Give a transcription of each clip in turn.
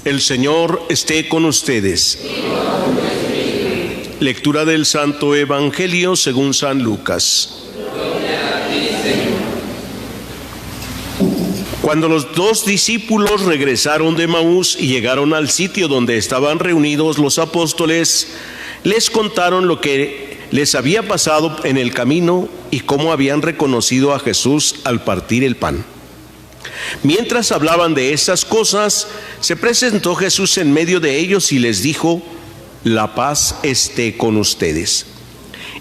El Señor esté con ustedes. Lectura del Santo Evangelio según San Lucas. Cuando los dos discípulos regresaron de Emaús y llegaron al sitio donde estaban reunidos los apóstoles, les contaron lo que les había pasado en el camino y cómo habían reconocido a Jesús al partir el pan. Mientras hablaban de estas cosas, se presentó Jesús en medio de ellos y les dijo: la paz esté con ustedes.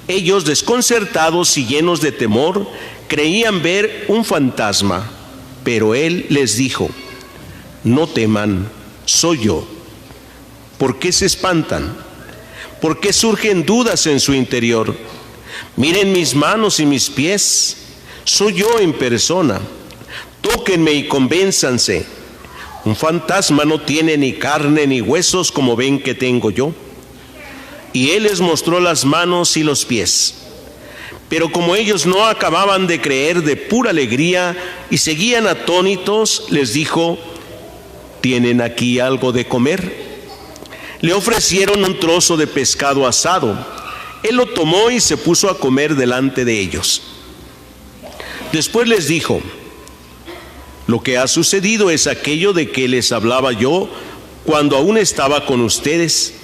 Ellos, desconcertados y llenos de temor, creían ver un fantasma, pero él les dijo: no teman, soy yo. ¿Por qué se espantan? ¿Por qué surgen dudas en su interior? Miren mis manos y mis pies, soy yo en persona. Tóquenme y convénzanse. Un fantasma no tiene ni carne ni huesos como ven que tengo yo. Y él les mostró las manos y los pies. Pero como ellos no acababan de creer de pura alegría y seguían atónitos, les dijo: ¿tienen aquí algo de comer? Le ofrecieron un trozo de pescado asado. Él lo tomó y se puso a comer delante de ellos. Después les dijo: lo que ha sucedido es aquello de que les hablaba yo cuando aún estaba con ustedes,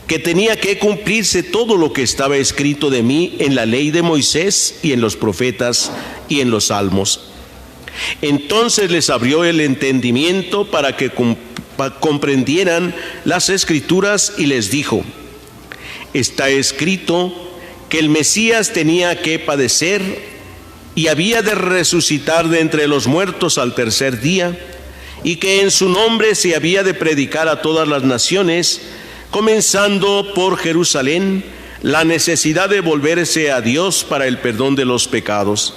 que tenía que cumplirse todo lo que estaba escrito de mí en la ley de Moisés y en los profetas y en los salmos. Entonces les abrió el entendimiento para que comprendieran las escrituras y les dijo: está escrito que el Mesías tenía que padecer y había de resucitar de entre los muertos al tercer día, y que en su nombre se había de predicar a todas las naciones, comenzando por Jerusalén, la necesidad de volverse a Dios para el perdón de los pecados.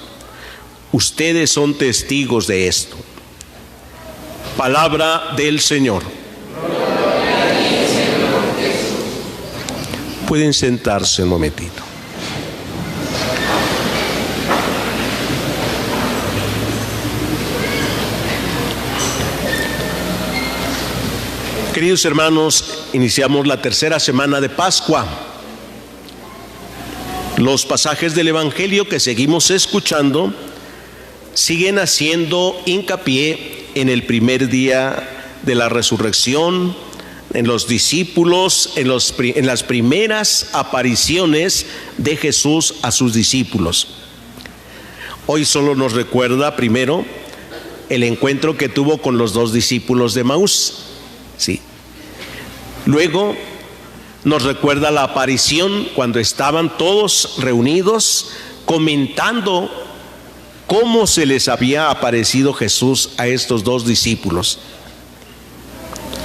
Ustedes son testigos de esto. Palabra del Señor. Pueden sentarse un momentito. Queridos hermanos, iniciamos la tercera semana de Pascua. Los pasajes del Evangelio que seguimos escuchando siguen haciendo hincapié en el primer día de la resurrección, en los discípulos, en las primeras apariciones de Jesús a sus discípulos. Hoy solo nos recuerda primero el encuentro que tuvo con los dos discípulos de Emaús. Sí. Luego nos recuerda la aparición cuando estaban todos reunidos comentando cómo se les había aparecido Jesús a estos dos discípulos,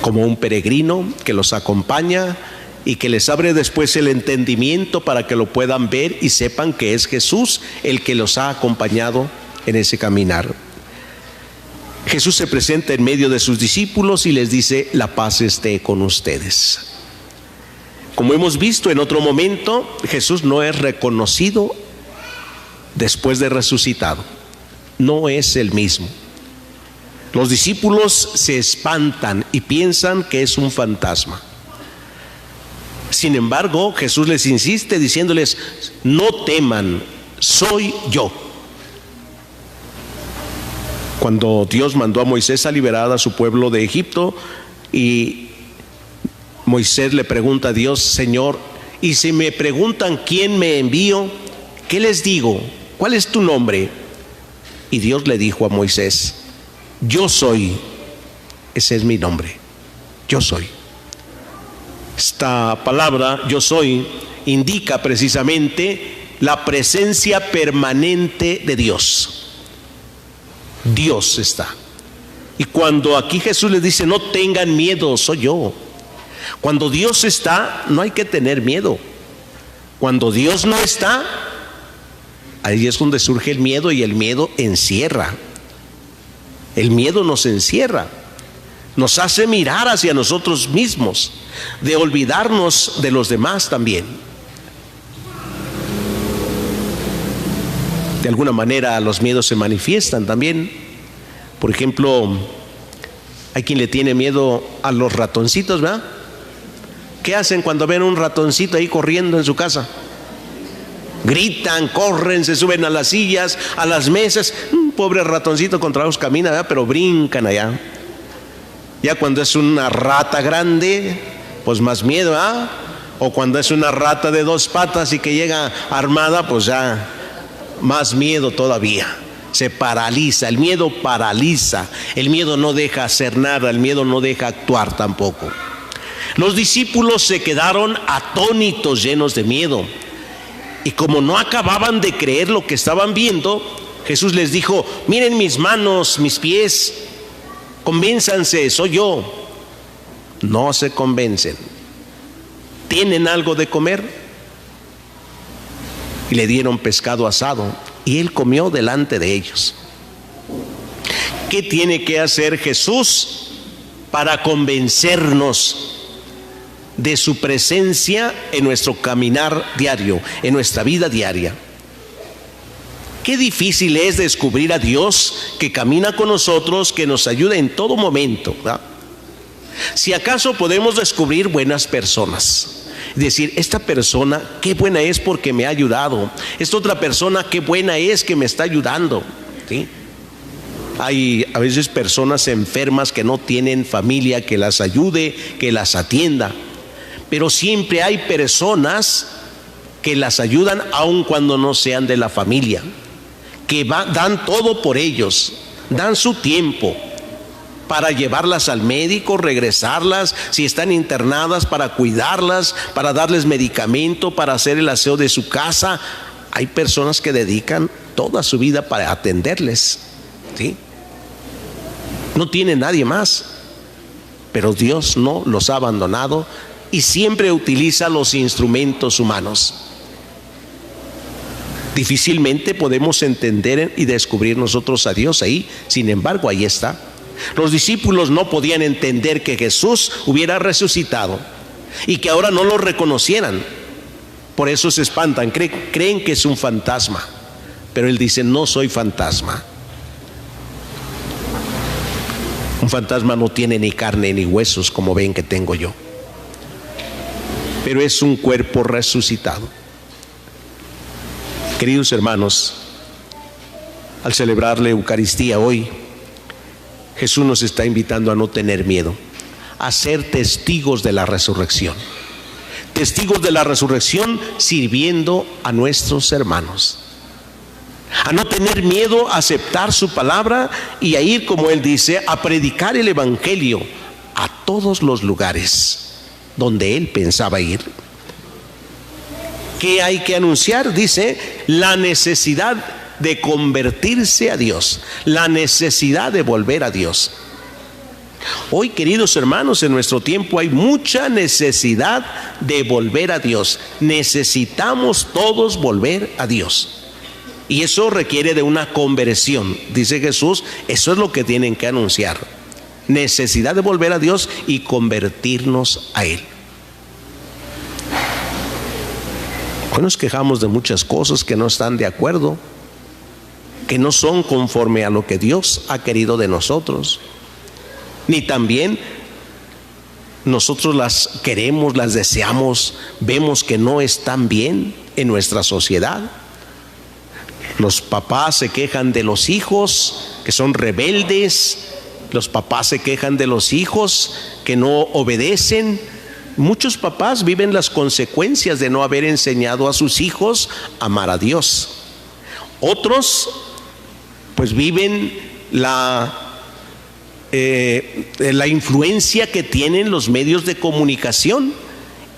como un peregrino que los acompaña y que les abre después el entendimiento para que lo puedan ver y sepan que es Jesús el que los ha acompañado en ese caminar. Jesús se presenta en medio de sus discípulos y les dice: la paz esté con ustedes. Como hemos visto en otro momento, Jesús no es reconocido después de resucitado. No es el mismo. Los discípulos se espantan y piensan que es un fantasma. Sin embargo, Jesús les insiste diciéndoles: no teman, soy yo. Cuando Dios mandó a Moisés a liberar a su pueblo de Egipto, y Moisés le pregunta a Dios: Señor, y si me preguntan quién me envió, ¿qué les digo? ¿Cuál es tu nombre? Y Dios le dijo a Moisés: yo soy. Ese es mi nombre, yo soy. Esta palabra, yo soy, indica precisamente la presencia permanente de Dios. Dios está. Y cuando aquí Jesús les dice: no tengan miedo, soy yo. Cuando Dios está, no hay que tener miedo. Cuando Dios no está, ahí es donde surge el miedo, y el miedo encierra. El miedo nos encierra, nos hace mirar hacia nosotros mismos, de olvidarnos de los demás también. De alguna manera los miedos se manifiestan también. Por ejemplo, Hay quien le tiene miedo a los ratoncitos, ¿verdad? ¿Qué hacen cuando ven un ratoncito ahí corriendo en su casa? Gritan, corren, se suben a las sillas, a las mesas. Pobre ratoncito contra ellos camina, ¿verdad? Pero brincan allá. Ya cuando es una rata grande, pues más miedo, ¿verdad? O cuando es una rata de 2 patas y que llega armada, pues ya más miedo todavía. Se paraliza, el miedo paraliza, el miedo no deja hacer nada, el miedo no deja actuar tampoco. Los discípulos se quedaron atónitos, llenos de miedo. Y como no acababan de creer lo que estaban viendo, Jesús les dijo: miren mis manos, mis pies, convénzanse, soy yo. No se convencen. ¿Tienen algo de comer? Y le dieron pescado asado y él comió delante de ellos. ¿Qué tiene que hacer Jesús para convencernos de su presencia en nuestro caminar diario, en nuestra vida diaria? Qué difícil es descubrir a Dios que camina con nosotros, que nos ayuda en todo momento, ¿verdad? Si acaso podemos descubrir buenas personas, decir: esta persona qué buena es porque me ha ayudado, esta otra persona qué buena es que me está ayudando, ¿sí? Hay a veces personas enfermas que no tienen familia que las ayude, que las atienda, pero siempre hay personas que las ayudan aun cuando no sean de la familia, que dan todo por ellos, dan su tiempo para llevarlas al médico, regresarlas, si están internadas, para cuidarlas, para darles medicamento, para hacer el aseo de su casa. Hay personas que dedican toda su vida para atenderles, ¿sí? No tiene nadie más, pero Dios no los ha abandonado y siempre utiliza los instrumentos humanos. Difícilmente podemos entender y descubrir nosotros a Dios ahí, sin embargo ahí está. Los discípulos no podían entender que Jesús hubiera resucitado y que ahora no lo reconocieran. Por eso se espantan, creen que es un fantasma. Pero Él dice: no soy fantasma. Un fantasma no tiene ni carne ni huesos como ven que tengo yo, pero es un cuerpo resucitado. Queridos hermanos, al celebrar la Eucaristía hoy, Jesús nos está invitando a no tener miedo, a ser testigos de la resurrección. Testigos de la resurrección sirviendo a nuestros hermanos. A no tener miedo, a aceptar su palabra y a ir, como Él dice, a predicar el Evangelio a todos los lugares donde Él pensaba ir. ¿Qué hay que anunciar? Dice: la necesidad de convertirse a Dios, la necesidad de volver a Dios. Hoy, queridos hermanos, en nuestro tiempo hay mucha necesidad de volver a Dios. Necesitamos todos volver a Dios. Y eso requiere de una conversión. Dice Jesús, eso es lo que tienen que anunciar. Necesidad de volver a Dios y convertirnos a Él. Hoy nos quejamos de muchas cosas que no están de acuerdo, que no son conforme a lo que Dios ha querido de nosotros, ni también nosotros las queremos, las deseamos, vemos que no están bien en nuestra sociedad. Los papás se quejan de los hijos que son rebeldes, los papás se quejan de los hijos que no obedecen. Muchos papás viven las consecuencias de no haber enseñado a sus hijos a amar a Dios. Otros pues viven la influencia que tienen los medios de comunicación,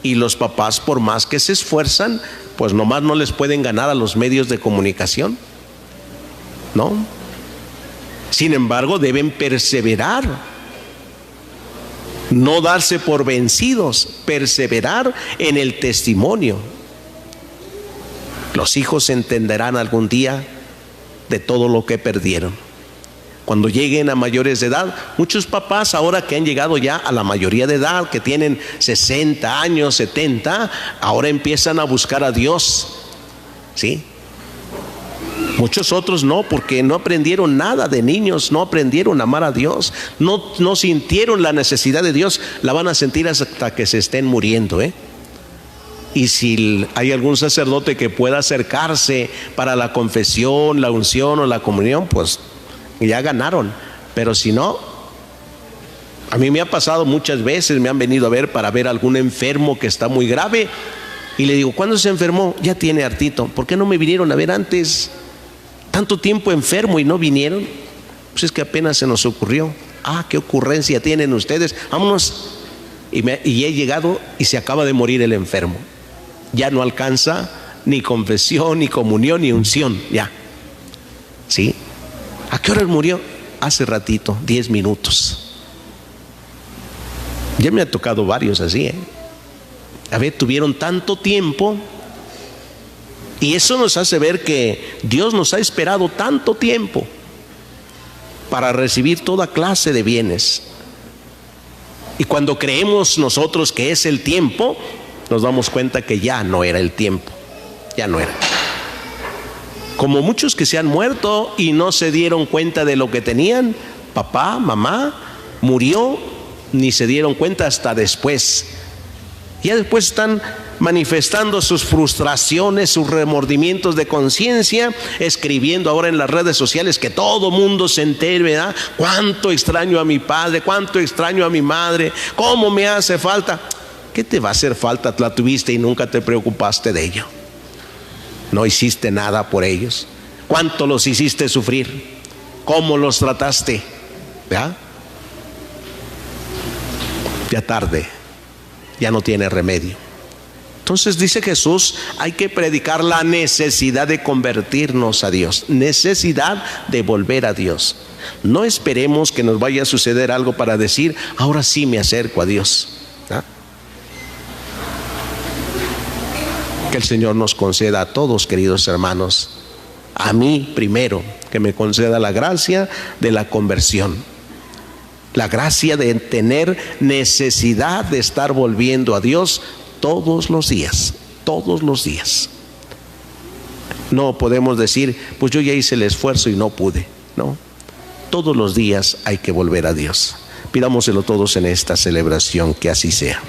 y los papás, por más que se esfuerzan, pues nomás no les pueden ganar a los medios de comunicación, ¿no? Sin embargo, deben perseverar, no darse por vencidos, perseverar en el testimonio. Los hijos entenderán algún día de todo lo que perdieron. Cuando lleguen a mayores de edad, muchos papás ahora que han llegado ya a la mayoría de edad, que tienen 60 años, 70, ahora empiezan a buscar a Dios, ¿sí? Muchos otros no, porque no aprendieron nada de niños, no aprendieron a amar a Dios, no sintieron la necesidad de Dios. La van a sentir hasta que se estén muriendo, Y si hay algún sacerdote que pueda acercarse para la confesión, la unción o la comunión, pues ya ganaron. Pero si no, a mí me ha pasado muchas veces, me han venido a ver para ver algún enfermo que está muy grave, y le digo, ¿cuándo se enfermó? Ya tiene hartito. ¿Por qué no me vinieron a ver antes? Tanto tiempo enfermo y no vinieron. Pues es que apenas se nos ocurrió. Qué ocurrencia tienen ustedes, vámonos. Y he llegado y se acaba de morir el enfermo. Ya no alcanza ni confesión, ni comunión, ni unción, ya. ¿Sí? ¿A qué hora murió? Hace ratito, 10 minutos. Ya me ha tocado varios así, A ver, tuvieron tanto tiempo. Y eso nos hace ver que Dios nos ha esperado tanto tiempo para recibir toda clase de bienes. Y cuando creemos nosotros que es el tiempo, nos damos cuenta que ya no era el tiempo. Ya no era. Como muchos que se han muerto y no se dieron cuenta de lo que tenían. Papá, mamá, murió, ni se dieron cuenta hasta después. Ya después están manifestando sus frustraciones, sus remordimientos de conciencia, escribiendo ahora en las redes sociales que todo mundo se entere, ¿verdad? Cuánto extraño a mi padre, cuánto extraño a mi madre, cómo me hace falta. ¿Qué te va a hacer falta? La tuviste y nunca te preocupaste de ello. No hiciste nada por ellos. ¿Cuánto los hiciste sufrir? ¿Cómo los trataste? ¿Ya? Ya tarde, ya no tiene remedio. Entonces dice Jesús, hay que predicar la necesidad de convertirnos a Dios, necesidad de volver a Dios. No esperemos que nos vaya a suceder algo para decir, ahora sí me acerco a Dios. Que el Señor nos conceda a todos, queridos hermanos, a mí primero, que me conceda la gracia de la conversión, la gracia de tener necesidad de estar volviendo a Dios todos los días, todos los días. No podemos decir, pues yo ya hice el esfuerzo y no pude. No, todos los días hay que volver a Dios. Pidámoselo todos en esta celebración, que así sea.